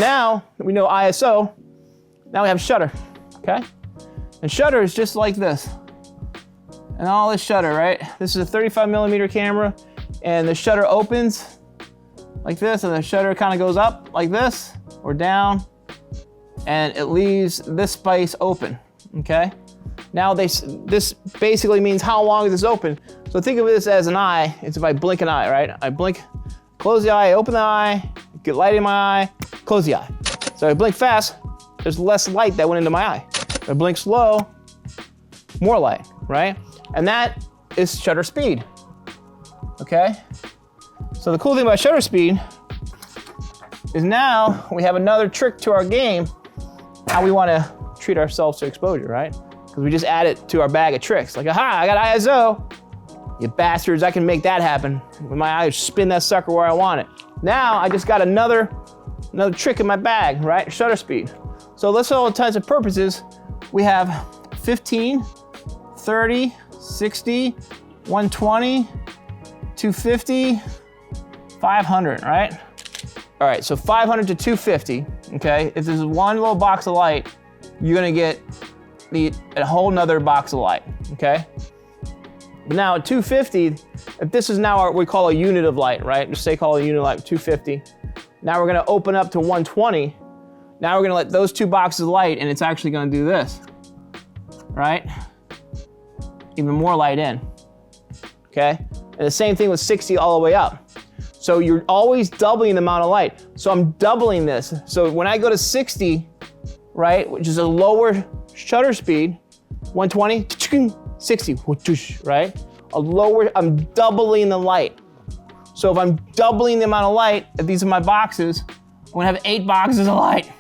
now that we know ISO, now we have shutter, okay? And shutter is just like this. And all this shutter, right? This is a 35 millimeter camera, and the shutter opens like this, and the shutter kind of goes up like this, or down, and it leaves this space open, okay? Now this basically means how long is this open. So think of this as an eye. It's if I blink an eye, right? I blink, close the eye, open the eye, get light in my eye, close the eye. So if I blink fast, there's less light that went into my eye. If I blink slow, more light, right? And that is shutter speed, okay? So the cool thing about shutter speed is now we have another trick to our game, how we want to treat ourselves to exposure, right? Because we just add it to our bag of tricks. Like, aha, I got ISO. You bastards, I can make that happen. With my eyes, spin that sucker where I want it. Now I just got another trick in my bag, right? Shutter speed. So let's all intents and purposes, we have 15, 30, 60, 120, 250, 500, right? All right, so 500 to 250, okay? If there's one little box of light, you're gonna get a whole nother box of light, okay? But now at 250, if this is now what we call a unit of light, right? Just say call a unit of light 250. Now we're gonna open up to 120. Now we're gonna let those two boxes of light, and it's actually gonna do this, right? Even more light in, okay? And the same thing with 60 all the way up. So you're always doubling the amount of light. So I'm doubling this. So when I go to 60, right, which is a lower shutter speed, 120, 60, right? I'm doubling the light. So if I'm doubling the amount of light, if these are my boxes, I'm gonna have 8 boxes of light,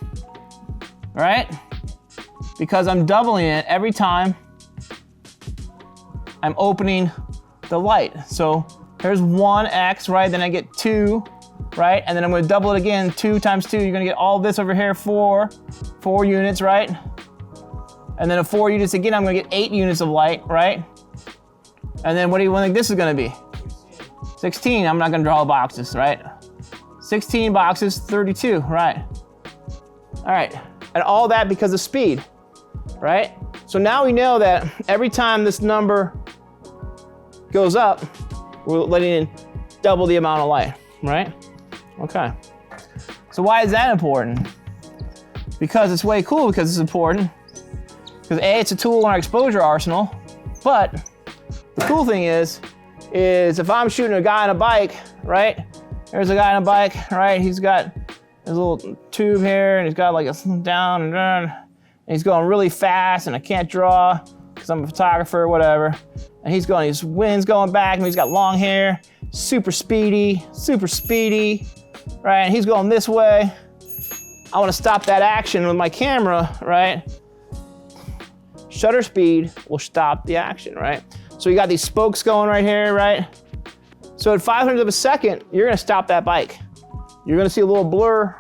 right? Because I'm doubling it every time I'm opening the light. So there's 1x, right? Then I get 2, right? And then I'm gonna double it again, 2 times 2, you're gonna get all this over here, 4 units, right? And then 4 units again, I'm gonna get 8 units of light, right? And then what do you think this is gonna be? 16, I'm not gonna draw the boxes, right? 16 boxes, 32, right? All right, and all that because of speed, right? So now we know that every time this number goes up, we're letting in double the amount of light, right? Okay, so why is that important? Because it's way cool because it's important. Because A, it's a tool in our exposure arsenal, but the cool thing is if I'm shooting a guy on a bike, right? There's a guy on a bike, right? He's got his little tube here, and he's got like a down and down, and he's going really fast, and I can't draw because I'm a photographer or whatever. And his wind's going back, and he's got long hair, super speedy, right? And he's going this way. I want to stop that action with my camera, right? Shutter speed will stop the action, right? So you got these spokes going right here, right? So at 500th of a second, you're gonna stop that bike. You're gonna see a little blur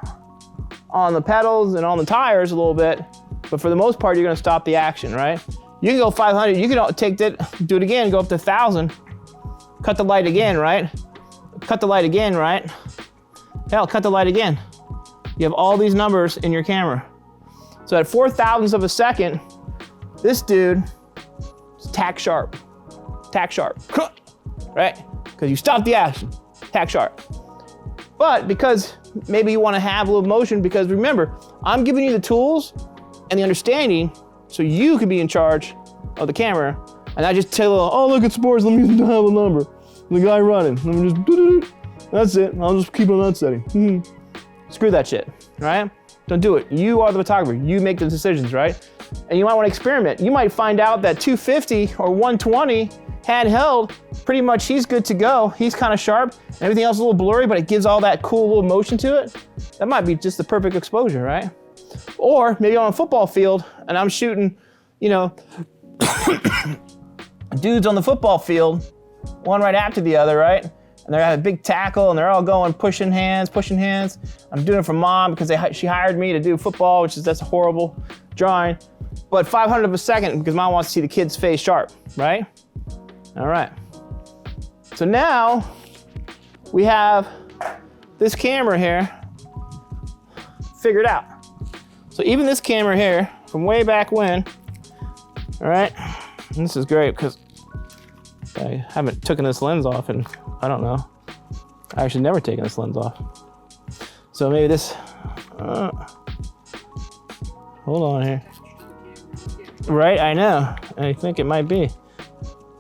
on the pedals and on the tires a little bit, but for the most part, you're gonna stop the action, right? You can go 500, you can take that, do it again, go up to 1,000, cut the light again, right? Cut the light again, right? Hell, cut the light again. You have all these numbers in your camera. So at 4,000ths of a second, this dude is tack sharp, right? Because you stop the action, tack sharp. But because maybe you want to have a little motion, because remember, I'm giving you the tools and the understanding so you can be in charge of the camera, and I just tell, oh, look at sports, let me dial the number. The guy running, let me just, that's it, I'll just keep on that setting. Screw that shit, right? Don't do it. You are the photographer, you make the decisions, right? And you might want to experiment. You might find out that 250 or 120 handheld, pretty much he's good to go. He's kind of sharp, everything else is a little blurry, but it gives all that cool little motion to it. That might be just the perfect exposure, right? Or maybe on a football field and I'm shooting, you know, dudes on the football field, one right after the other, right? And they're at a big tackle and they're all going, pushing hands. I'm doing it for mom because she hired me to do football, that's a horrible drawing. But 500th of a second because mom wants to see the kid's face sharp, right? All right. So now we have this camera here figured out. So even this camera here, from way back when, all right, and this is great because I haven't taken this lens off and I don't know. I actually never taken this lens off. So maybe this, hold on here. Right, I know. I think it might be.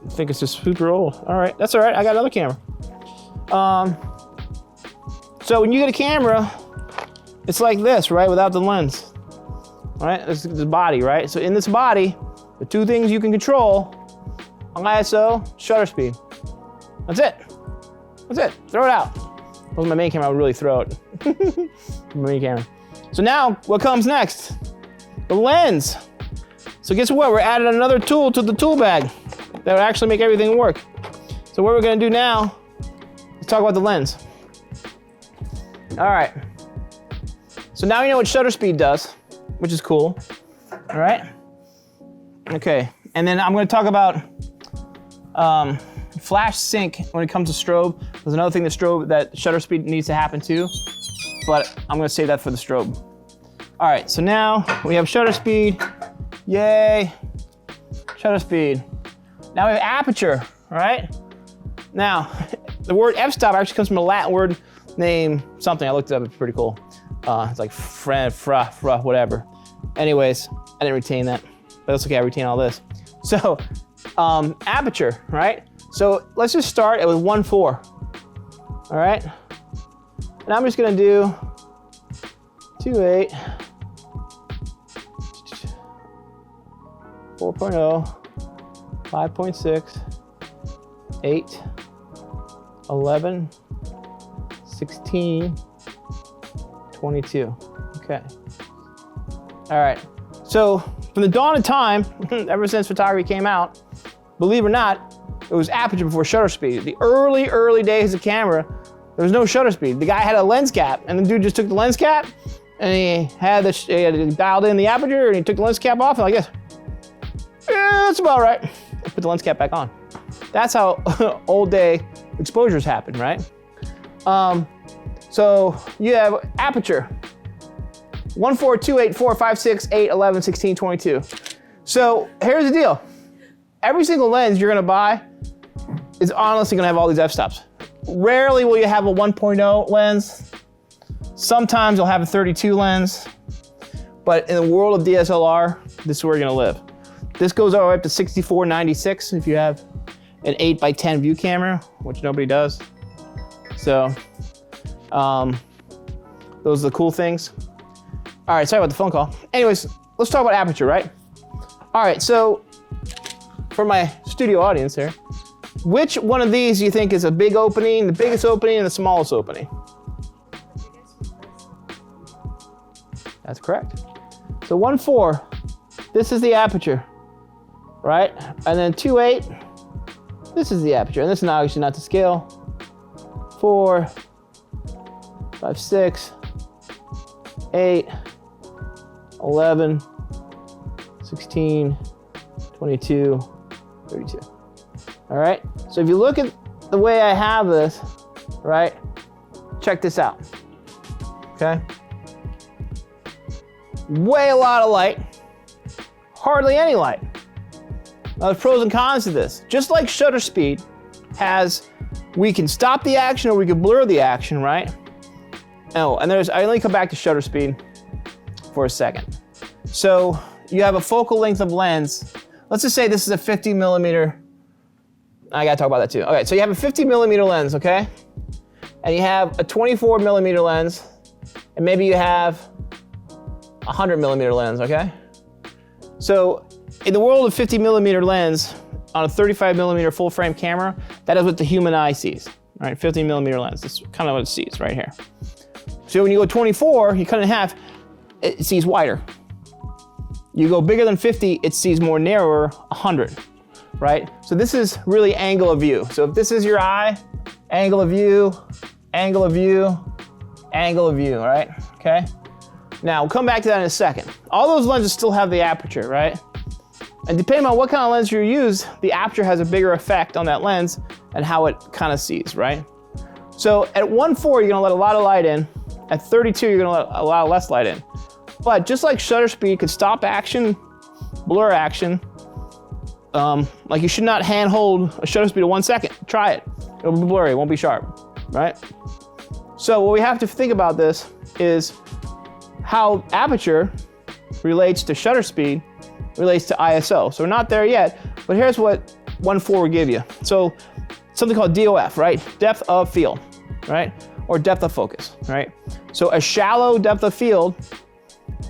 I think it's just super old. All right, that's all right. I got another camera. So when you get a camera, it's like this, right, without the lens. All right, this is the body, right? So in this body, the two things you can control: ISO, shutter speed. That's it. That's it. Throw it out. With my main camera, I would really throw it. My main camera. So now, what comes next? The lens. So guess what? We're adding another tool to the tool bag that would actually make everything work. So what we're gonna do now, let's talk about the lens. All right. So now you know what shutter speed does, which is cool. All right. Okay. And then I'm gonna talk about flash sync when it comes to strobe. There's another thing that shutter speed needs to happen too, but I'm gonna save that for the strobe. All right, so now we have shutter speed. Yay, shutter speed. Now we have aperture, all right? Now, the word f-stop actually comes from a Latin word named something. I looked it up, it's pretty cool. It's like fra, whatever. Anyways, I didn't retain that, but that's okay, I retain all this. So, aperture, right? So let's just start with 1.4, all right? And I'm just gonna do 2.8, 4.0, 5.6, 8, 11, 16, 22, okay. All right, so from the dawn of time, ever since photography came out, believe it or not, it was aperture before shutter speed. The early days of camera, there was no shutter speed. The guy had a lens cap, and the dude just took the lens cap, and he had dialed in the aperture, and he took the lens cap off, and like this. Yeah, that's about right. Put the lens cap back on. That's how old day exposures happen, right? So you have aperture. 1, 4, 2, 8, 4, 5, 6, 8, 11, 16, 22. So here's the deal. Every single lens you're gonna buy is honestly gonna have all these f-stops. Rarely will you have a 1.0 lens. Sometimes you'll have a 32 lens. But in the world of DSLR, this is where you're gonna live. This goes all the way up to 6496 if you have an 8x10 view camera, which nobody does. So, those are the cool things. All right, sorry about the phone call. Anyways, let's talk about aperture, right? All right, so for my studio audience here, which one of these do you think is a big opening, the biggest opening, and the smallest opening? That's correct. So 1.4, this is the aperture, right? And then 2.8, this is the aperture. And this is obviously not to scale. 4, 5, 6, 8, 11, 16, 22, 32. All right, so if you look at the way I have this, right, check this out, okay? Way a lot of light, hardly any light. Now there's pros and cons to this. Just like shutter speed has, we can stop the action or we can blur the action, right? Oh, and I only come back to shutter speed for a second. So you have a focal length of lens. Let's just say this is a 50 millimeter. I gotta talk about that too. Okay, so you have a 50 millimeter lens, okay? And you have a 24 millimeter lens, and maybe you have a 100 millimeter lens, okay? So in the world of 50 millimeter lens, on a 35 millimeter full frame camera, that is what the human eye sees, all right? 50 millimeter lens, that's kind of what it sees right here. So when you go 24, you cut it in half, it sees wider. You go bigger than 50, it sees more narrower, 100, right? So this is really angle of view. So if this is your eye, angle of view, angle of view, angle of view, right? Okay? Now, we'll come back to that in a second. All those lenses still have the aperture, right? And depending on what kind of lens you use, the aperture has a bigger effect on that lens and how it kind of sees, right? So at 1.4, you're gonna let a lot of light in, At 32, you're gonna allow less light in. But just like shutter speed could stop action, blur action, like you should not hand hold a shutter speed of 1 second. Try it. It'll be blurry, it won't be sharp, right? So what we have to think about this is how aperture relates to shutter speed, relates to ISO. So we're not there yet, but here's what 1.4 will give you. So something called DOF, right? Depth of field, right? Or depth of focus, right? So a shallow depth of field,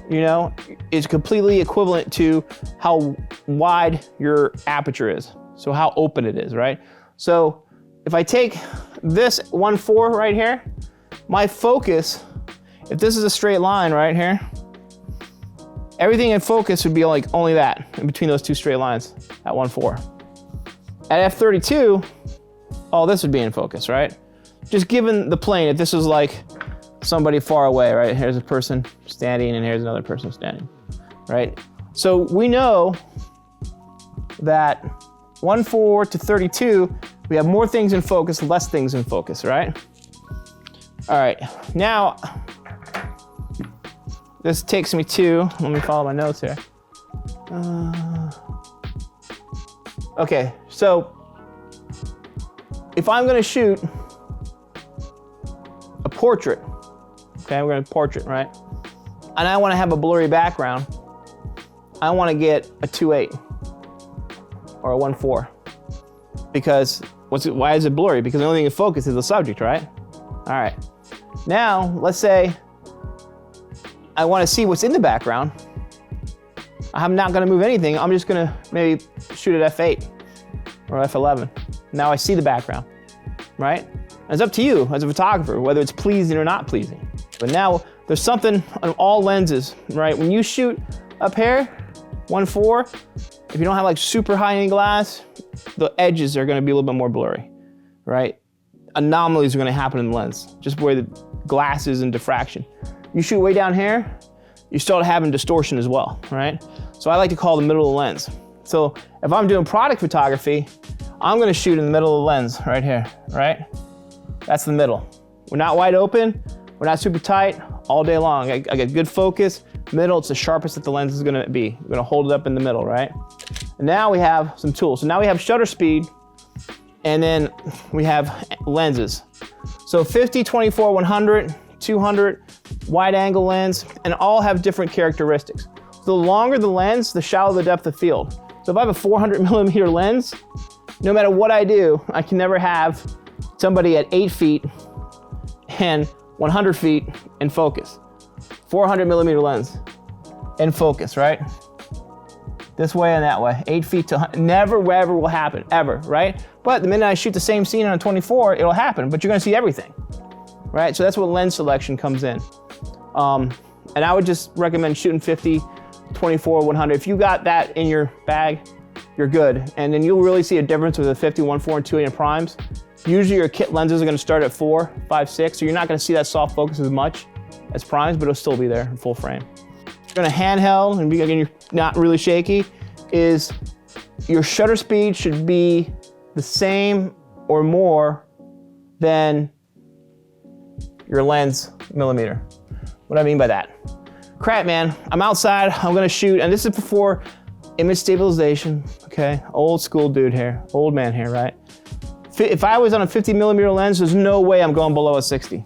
you know, is completely equivalent to how wide your aperture is. So how open it is, right? So if I take this 1.4 right here, my focus, if this is a straight line right here, everything in focus would be like only that, in between those two straight lines at 1.4. At f32, all this would be in focus, right? Just given the plane, if this was like somebody far away, right? Here's a person standing and here's another person standing, right? So we know that 1.4 to 32, we have more things in focus, less things in focus, right? All right, now, this takes me to, let me follow my notes here. Okay, so if I'm gonna shoot a portrait, okay, we're gonna portrait, right? And I wanna have a blurry background, I wanna get a 2.8 or a 1.4. Because, why is it blurry? Because the only thing in focus is the subject, right? All right, now let's say I wanna see what's in the background. I'm not gonna move anything, I'm just gonna maybe shoot at f8 or f11. Now I see the background, right? And it's up to you as a photographer, whether it's pleasing or not pleasing. But now there's something on all lenses, right? When you shoot up here, 1.4, if you don't have like super high-end glass, the edges are gonna be a little bit more blurry, right? Anomalies are gonna happen in the lens, just where the glass is in diffraction. You shoot way down here, you start having distortion as well, right? So I like to call the middle of the lens. So if I'm doing product photography, I'm gonna shoot in the middle of the lens, right here, right? That's the middle. We're not wide open, we're not super tight, all day long. I get good focus, middle, it's the sharpest that the lens is gonna be. We're gonna hold it up in the middle, right? And now we have some tools. So now we have shutter speed, and then we have lenses. So 50, 24, 100, 200, wide angle lens, and all have different characteristics. So the longer the lens, the shallower the depth of field. So if I have a 400 millimeter lens, no matter what I do, I can never have somebody at 8 feet and 100 feet in focus. 400 millimeter lens in focus, right? This way and that way, 8 feet to 100, never ever will happen, ever, right? But the minute I shoot the same scene on a 24, it'll happen, but you're gonna see everything, right? So that's what lens selection comes in. And I would just recommend shooting 50, 24, 100. If you got that in your bag, you're good. And then you'll really see a difference with a 50, 1.4, and 2.8 in primes. Usually your kit lenses are gonna start at 4, 5, 6, so you're not gonna see that soft focus as much as primes, but it'll still be there in full frame. If you're gonna handheld, and again, you're not really shaky, is your shutter speed should be the same or more than your lens millimeter. What do I mean by that? Crap, man, I'm outside, I'm gonna shoot, and this is before image stabilization, okay? Old school dude here, old man here, right? If I was on a 50 millimeter lens, there's no way I'm going below a 60.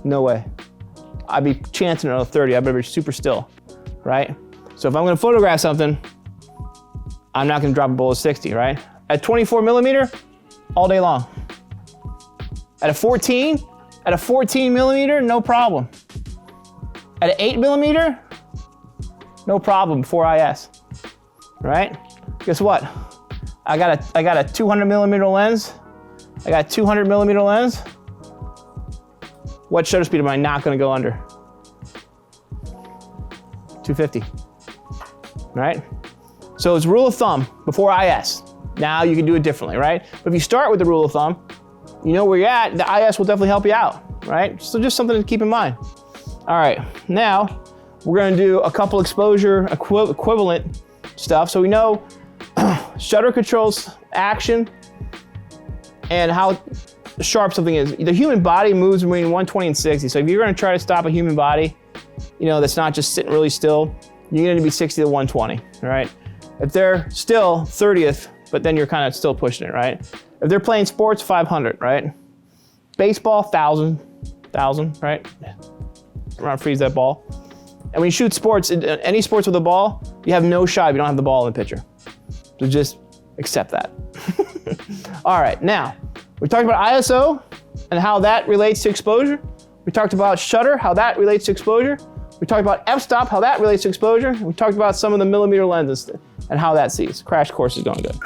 No way. I'd be chancing at a 30, I better be super still, right? So if I'm gonna photograph something, I'm not gonna drop it below 60, right? At 24 millimeter, all day long. At a 14 millimeter, no problem. At an 8 millimeter, no problem, 4IS, right? Guess what? I got a 200 millimeter lens. I got a 200 millimeter lens. What shutter speed am I not gonna go under? 250, right? So it's rule of thumb before IS. Now you can do it differently, right? But if you start with the rule of thumb, you know where you're at, the IS will definitely help you out, right? So just something to keep in mind. All right, now we're gonna do a couple exposure equivalent stuff. So we know shutter controls action and how sharp something is. The human body moves between 120 and 60. So if you're gonna try to stop a human body, you know, that's not just sitting really still, you're gonna be 60 to 120, right? If they're still 30th, but then you're kind of still pushing it, right? If they're playing sports, 500, right? Baseball, 1,000, right? Around freeze that ball. And when you shoot sports, any sports with a ball, you have no shot if you don't have the ball in the picture. So just accept that. All right, now, we talked about ISO and how that relates to exposure. We talked about shutter, how that relates to exposure. We talked about f-stop, how that relates to exposure. We talked about some of the millimeter lenses and how that sees. Crash course is going good.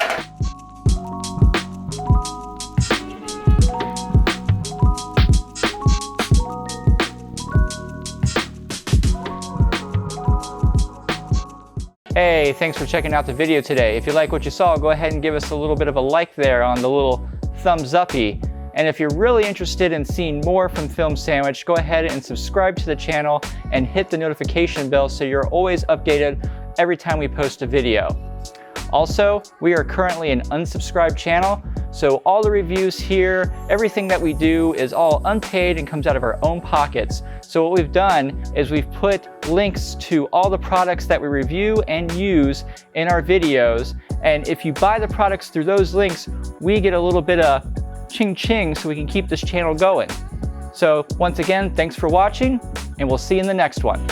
Hey, thanks for checking out the video today. If you like what you saw, go ahead and give us a little bit of a like there on the little thumbs uppy. And if you're really interested in seeing more from Film Sandwich, go ahead and subscribe to the channel and hit the notification bell so you're always updated every time we post a video. Also, we are currently an unsubscribed channel, so all the reviews here, everything that we do is all unpaid and comes out of our own pockets. So what we've done is we've put links to all the products that we review and use in our videos. And if you buy the products through those links, we get a little bit of ching ching so we can keep this channel going. So once again, thanks for watching, and we'll see you in the next one.